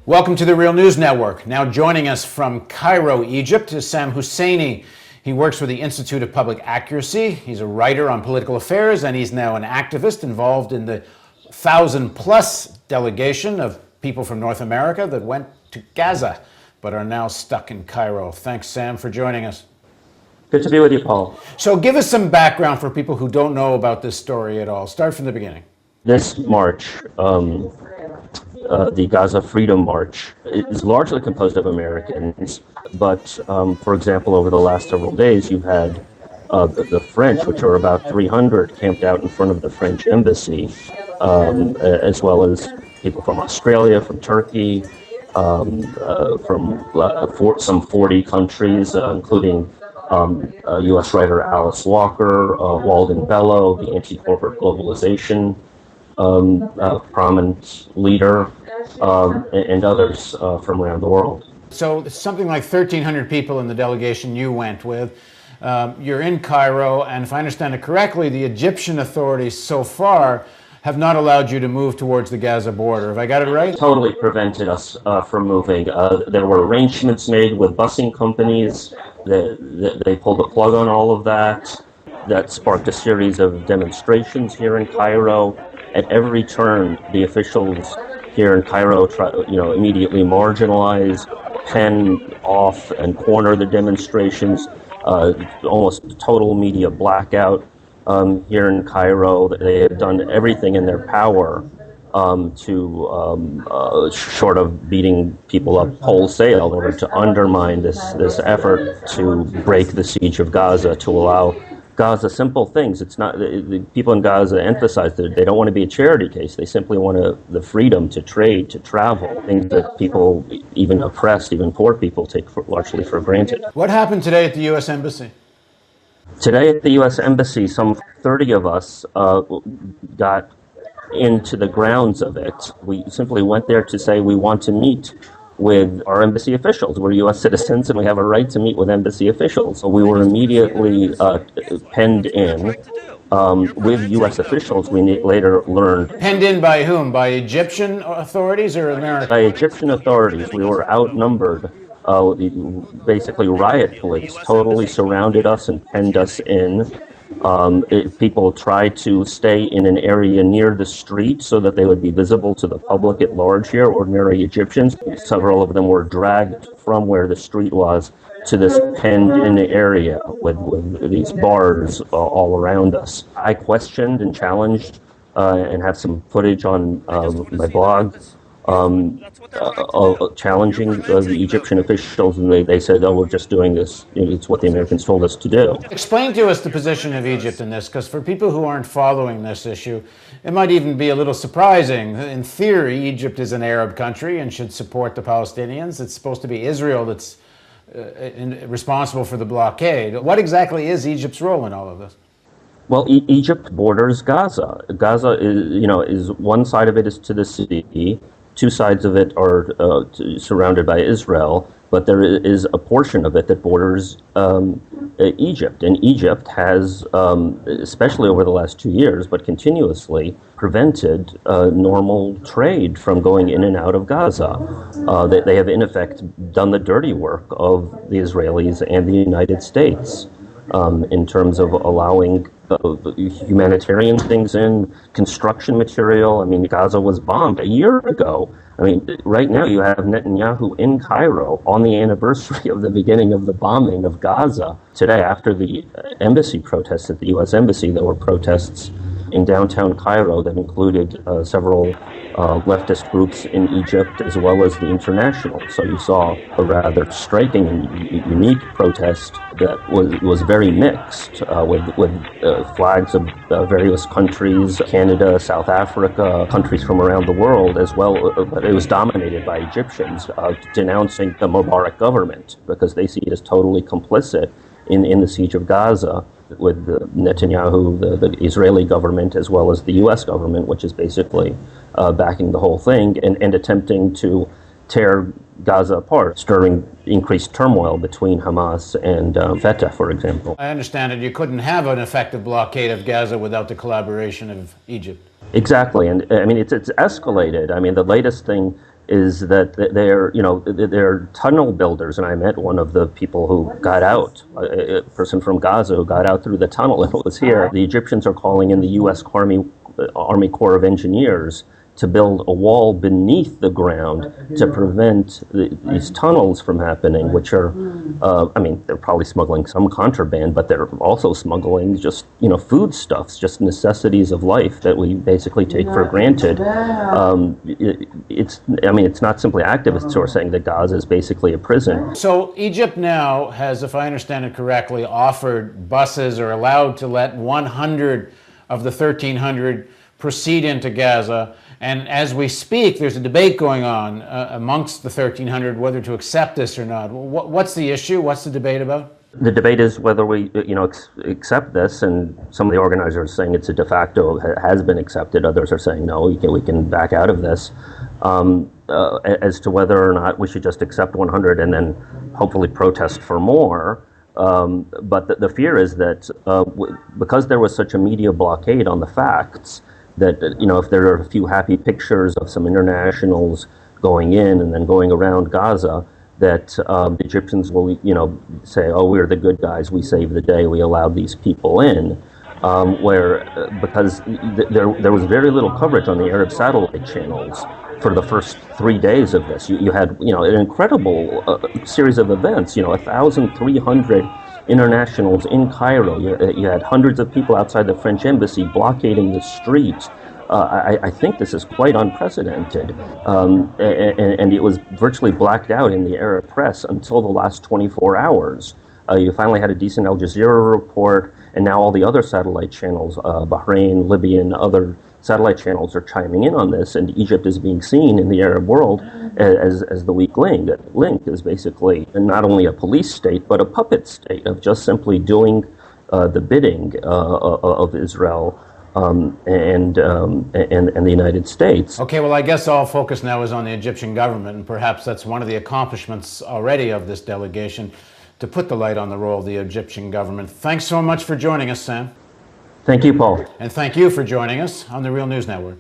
Welcome to the Real News Network. Now joining us from Cairo, Egypt, is Sam Husseini. He works for the Institute of Public Accuracy. He's a writer on political affairs, and he's now an activist involved in the 1,000-plus delegation of people from North America that went to Gaza, but are now stuck in Cairo. Thanks, Sam, for joining us. Good to be with you, Paul. So give us some background for people who don't know about this story at all. Start from the beginning. This march, the Gaza Freedom March, is largely composed of Americans, but for example, over the last several days, you've had the French, which are about 300, camped out in front of the French embassy, as well as people from Australia, from Turkey, from some 40 countries, including U.S. writer Alice Walker, Walden Bellow, the anti-corporate globalization prominent leader, and others from around the world. So something like 1,300 people in the delegation you went with. You're in Cairo, and if I understand it correctly, the Egyptian authorities so far have not allowed you to move towards the Gaza border. Have I got it right? Totally prevented us from moving. There were arrangements made with busing companies. They pulled the plug on all of that. That sparked a series of demonstrations here in Cairo. At every turn, the officials here in Cairo immediately marginalize, pen off, and corner the demonstrations. Almost total media blackout here in Cairo. They have done everything in their power to short of beating people up wholesale in order to undermine this effort to break the siege of Gaza, to allow Gaza simple things. It's not the people in Gaza emphasize that they don't want to be a charity case. They simply want the freedom to trade, to travel, things that people, even oppressed, even poor people, take largely for granted. What happened today at the U.S. Embassy? Today at the U.S. Embassy, some 30 of us got into the grounds of it. We simply went there to say we want to meet with our embassy officials. We're U.S. citizens and we have a right to meet with embassy officials. So we were immediately penned in with U.S. officials. We later learned. Penned in by whom? By Egyptian authorities or American? By Egyptian authorities. We were outnumbered. Basically, riot police totally surrounded us and penned us in. People tried to stay in an area near the street so that they would be visible to the public at large here, ordinary Egyptians. Several of them were dragged from where the street was to this penned-in area with these bars all around us. I questioned and challenged and have some footage on my blog challenging the Egyptian officials, and they said, oh, we're just doing this. It's what the Americans told us to do. Explain to us the position of Egypt in this, because for people who aren't following this issue, it might even be a little surprising. In theory, Egypt is an Arab country and should support the Palestinians. It's supposed to be Israel that's responsible for the blockade. What exactly is Egypt's role in all of this? Well, Egypt borders Gaza. Gaza is one side of it is to the sea. Two sides of it are surrounded by Israel, but there is a portion of it that borders Egypt. And Egypt has, especially over the last 2 years, but continuously prevented normal trade from going in and out of Gaza. They have, in effect, done the dirty work of the Israelis and the United States in terms of allowing humanitarian things in, construction material. I mean, Gaza was bombed a year ago. I mean, right now you have Netanyahu in Cairo on the anniversary of the beginning of the bombing of Gaza. Today, after the embassy protests at the U.S. Embassy, there were protests in downtown Cairo that included several leftist groups in Egypt as well as the international. So you saw a rather striking and unique protest that was very mixed with flags of various countries, Canada, South Africa, countries from around the world as well, but it was dominated by Egyptians denouncing the Mubarak government because they see it as totally complicit in the siege of Gaza, with Netanyahu, the Israeli government, as well as the U.S. government, which is basically backing the whole thing and attempting to tear Gaza apart, stirring increased turmoil between Hamas and Fatah, for example. I understand that you couldn't have an effective blockade of Gaza without the collaboration of Egypt. Exactly, and I mean, it's escalated. I mean, the latest thing is that they're tunnel builders, and I met one of the people who got out, a person from Gaza who got out through the tunnel and was here. The Egyptians are calling in the U.S. Army Corps of Engineers to build a wall beneath the ground to prevent these tunnels from happening, which are, they're probably smuggling some contraband, but they're also smuggling just, foodstuffs, just necessities of life that we basically take for granted. It's not simply activists who are saying that Gaza is basically a prison. So Egypt now has, if I understand it correctly, offered buses or allowed to let 100 of the 1,300 proceed into Gaza. And as we speak, there's a debate going on amongst the 1,300 whether to accept this or not. What's the issue? What's the debate about? The debate is whether we, accept this, and some of the organizers are saying it's a de facto, has been accepted. Others are saying no, we can back out of this. As to whether or not we should just accept 100 and then hopefully protest for more. But the fear is that because there was such a media blockade on the facts, that if there are a few happy pictures of some internationals going in and then going around Gaza, that the Egyptians will say, oh, we're the good guys, we saved the day, we allowed these people in, because there was very little coverage on the Arab satellite channels for the first 3 days of this. You had an incredible series of events, 1,300 internationals in Cairo. You had hundreds of people outside the French embassy blockading the streets. I think this is quite unprecedented, and it was virtually blacked out in the Arab press until the last 24 hours. You finally had a decent Al Jazeera report, and now all the other satellite channels, Bahrain, Libyan, other satellite channels are chiming in on this, and Egypt is being seen in the Arab world as the weak link. That link is basically not only a police state, but a puppet state of just simply doing the bidding of Israel and the United States. Okay, well, I guess all focus now is on the Egyptian government, and perhaps that's one of the accomplishments already of this delegation, to put the light on the role of the Egyptian government. Thanks so much for joining us, Sam. Thank you, Paul. And thank you for joining us on the Real News Network.